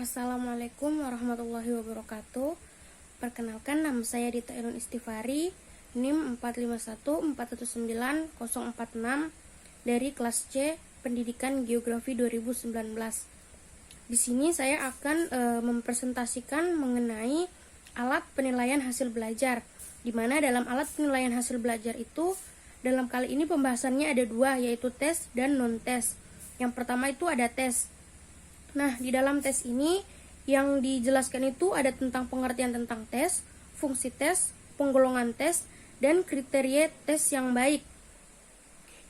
Assalamualaikum warahmatullahi wabarakatuh. Perkenalkan, nama saya Dita Ainun Istifari, NIM 451419046 dari kelas C Pendidikan Geografi 2019. Di sini saya akan mempresentasikan mengenai alat penilaian hasil belajar, di mana dalam alat penilaian hasil belajar itu dalam kali ini pembahasannya ada dua, yaitu tes dan non-tes. Yang pertama itu ada tes. Nah, di dalam tes ini yang dijelaskan itu ada tentang pengertian tentang tes, fungsi tes, penggolongan tes, dan kriteria tes yang baik.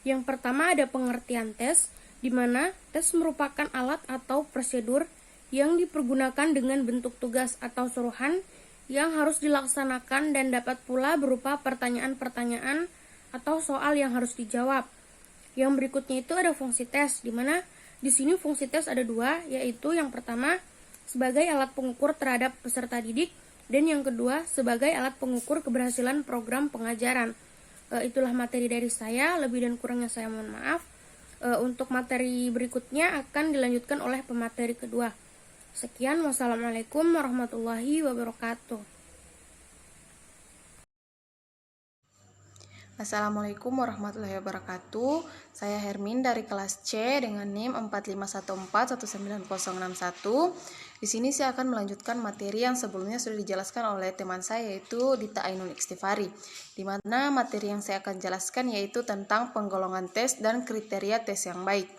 Yang pertama ada pengertian tes, di mana tes merupakan alat atau prosedur yang dipergunakan dengan bentuk tugas atau suruhan yang harus dilaksanakan dan dapat pula berupa pertanyaan-pertanyaan atau soal yang harus dijawab. Yang berikutnya itu ada fungsi tes, di mana di sini fungsi tes ada dua, yaitu yang pertama sebagai alat pengukur terhadap peserta didik, dan yang kedua sebagai alat pengukur keberhasilan program pengajaran. Itulah materi dari saya, lebih dan kurangnya saya mohon maaf. Untuk materi berikutnya akan dilanjutkan oleh pemateri kedua. Sekian, wassalamualaikum warahmatullahi wabarakatuh. Assalamualaikum warahmatullahi wabarakatuh. Saya Hermin dari kelas C dengan NIM 451419061. Di sini saya akan melanjutkan materi yang sebelumnya sudah dijelaskan oleh teman saya, yaitu Dita Ainun Istifari. Di mana materi yang saya akan jelaskan yaitu tentang penggolongan tes dan kriteria tes yang baik.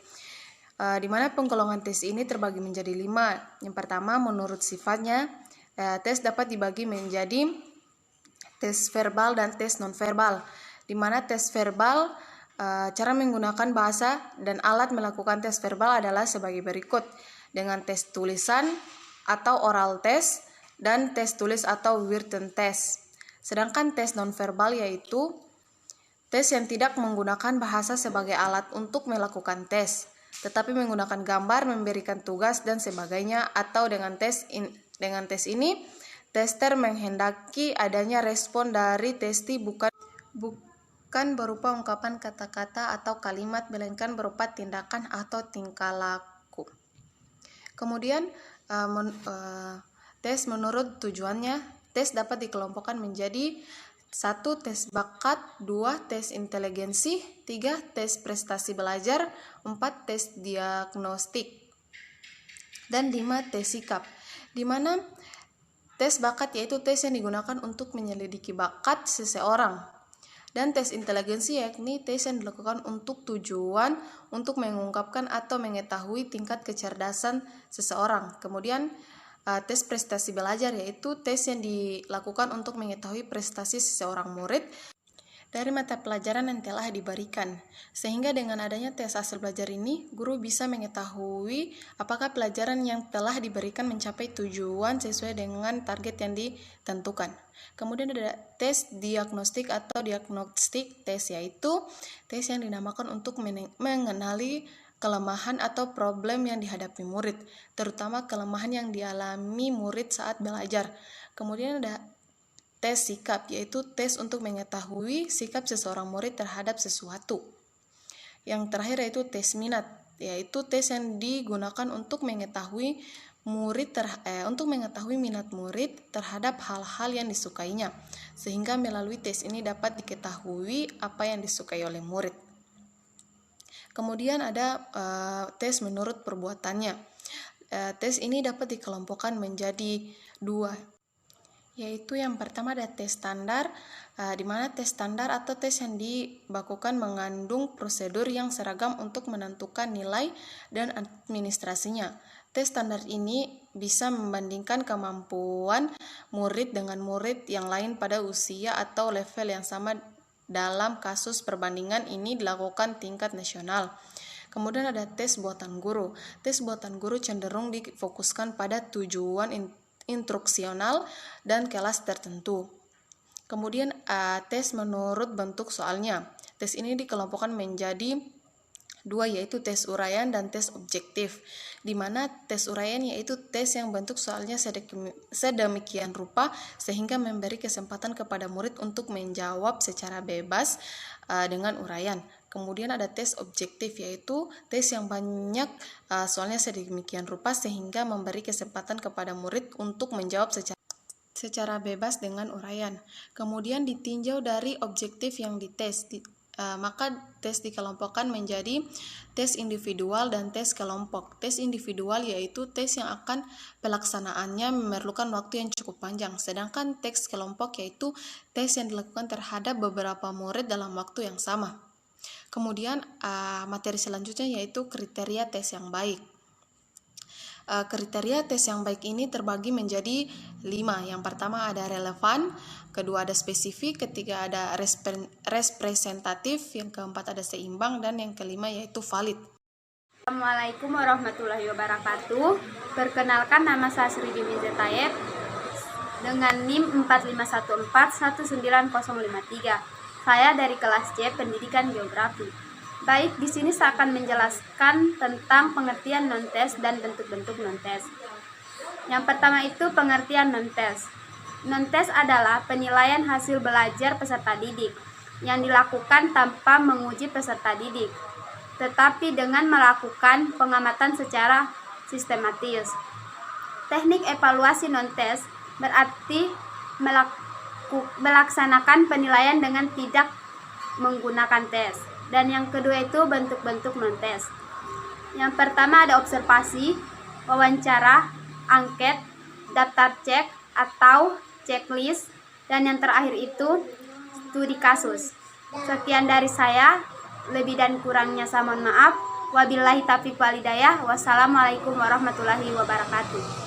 Di mana penggolongan tes ini terbagi menjadi 5. Yang pertama, menurut sifatnya, tes dapat dibagi menjadi tes verbal dan tes non-verbal. Di mana tes verbal, cara menggunakan bahasa dan alat melakukan tes verbal adalah sebagai berikut, dengan tes tulisan atau oral test dan tes tulis atau written test. Sedangkan tes nonverbal yaitu tes yang tidak menggunakan bahasa sebagai alat untuk melakukan tes, tetapi menggunakan gambar, memberikan tugas dan sebagainya. Atau dengan tes ini, tester menghendaki adanya respon dari testi bukan berupa ungkapan kata-kata atau kalimat, melainkan berupa tindakan atau tingkah laku. Kemudian tes menurut tujuannya, tes dapat dikelompokkan menjadi 1. Tes bakat, 2. Tes inteligensi, 3. Tes prestasi belajar, 4. Tes diagnostik, dan 5. Tes sikap. Di mana tes bakat yaitu tes yang digunakan untuk menyelidiki bakat seseorang. Dan tes inteligensi yakni tes yang dilakukan untuk tujuan untuk mengungkapkan atau mengetahui tingkat kecerdasan seseorang. Kemudian tes prestasi belajar yaitu tes yang dilakukan untuk mengetahui prestasi seseorang murid dari mata pelajaran yang telah diberikan. Sehingga dengan adanya tes hasil belajar ini, guru bisa mengetahui apakah pelajaran yang telah diberikan mencapai tujuan sesuai dengan target yang ditentukan. Kemudian ada tes diagnostik atau diagnostik tes, yaitu tes yang dinamakan untuk mengenali kelemahan atau problem yang dihadapi murid, terutama kelemahan yang dialami murid saat belajar. Kemudian ada tes sikap, yaitu tes untuk mengetahui sikap seseorang murid terhadap sesuatu. Yang terakhir yaitu tes minat, yaitu tes yang digunakan untuk mengetahui minat murid terhadap hal-hal yang disukainya, sehingga melalui tes ini dapat diketahui apa yang disukai oleh murid. Kemudian ada tes menurut perbuatannya. Tes ini dapat dikelompokkan menjadi 2, yaitu yang pertama ada tes standar, di mana tes standar atau tes yang dibakukan mengandung prosedur yang seragam untuk menentukan nilai dan administrasinya. Tes standar ini bisa membandingkan kemampuan murid dengan murid yang lain pada usia atau level yang sama. Dalam kasus perbandingan ini dilakukan tingkat nasional. Kemudian ada tes buatan guru. Tes buatan guru cenderung difokuskan pada tujuan instruksional dan kelas tertentu. Kemudian tes menurut bentuk soalnya. Tes ini dikelompokkan menjadi 2, yaitu tes uraian dan tes objektif. Di mana tes uraian yaitu tes yang bentuk soalnya sedemikian rupa sehingga memberi kesempatan kepada murid untuk menjawab secara bebas dengan uraian. Kemudian ada tes objektif, yaitu tes yang banyak soalnya sedemikian rupa sehingga memberi kesempatan kepada murid untuk menjawab secara bebas dengan uraian. Kemudian ditinjau dari objektif yang dites. Maka tes dikelompokkan menjadi tes individual dan tes kelompok. Tes individual yaitu tes yang akan pelaksanaannya memerlukan waktu yang cukup panjang, sedangkan tes kelompok yaitu tes yang dilakukan terhadap beberapa murid dalam waktu yang sama. Kemudian materi selanjutnya yaitu kriteria tes yang baik. Kriteria tes yang baik ini terbagi menjadi 5. Yang pertama ada relevan, kedua ada spesifik, ketiga ada representatif, yang keempat ada seimbang, dan yang kelima yaitu valid. Assalamualaikum warahmatullahi wabarakatuh. Perkenalkan, nama saya Sri Dimi Zetayeb dengan NIM 4514190053. Saya dari kelas C Pendidikan Geografi. Baik, di sini saya akan menjelaskan tentang pengertian non-tes dan bentuk-bentuk non-tes. Yang pertama itu pengertian non-tes. Non-tes adalah penilaian hasil belajar peserta didik yang dilakukan tanpa menguji peserta didik, tetapi dengan melakukan pengamatan secara sistematis. Teknik evaluasi non-tes berarti melaksanakan penilaian dengan tidak menggunakan tes. Dan yang kedua itu bentuk-bentuk non-tes. Yang pertama ada observasi, wawancara, angket, daftar cek atau checklist, dan yang terakhir itu studi kasus. Sekian dari saya, lebih dan kurangnya saya mohon maaf. Wabillahi taufiq wal hidayah. Wassalamualaikum warahmatullahi wabarakatuh.